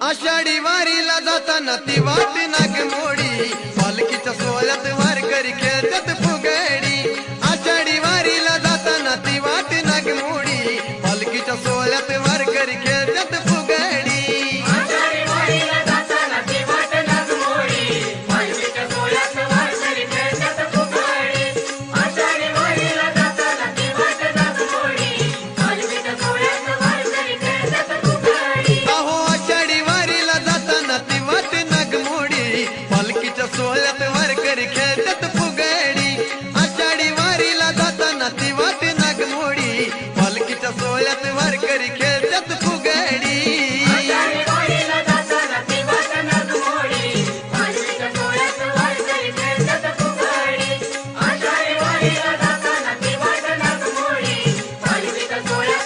आषाढी वारीला जाताना ती वाट नागमोडी, पालखीच्या सोहळ्यात वारकरी खेळतात फुगडी। आषाढी वारीला जाताना ती वाट नागमोडी, पालखीच्या सोहळ्यात वारकरी खेळतात फुगडी। आषाढी वारीला जाताना ती वाट नागमोडी, पालखीच्या सोहळ्यात वारकरी खेळतात फुगडी। आषाढी वारीला जाताना ती वाट नागमोडी, पालखीच्या सोहळ्यात वारकरी खेळतात फुगडी। अहो आषाढी वारीला जाताना ती वाट नागमोडी, पालखीच्या सोहळ्यात वारकरी खेळतात फुगडी। आषाढी वारीला जाताना ती वाट नागमोडी, पालखीच्या सोहळ्यात वारकरी खेळतात फुगडी।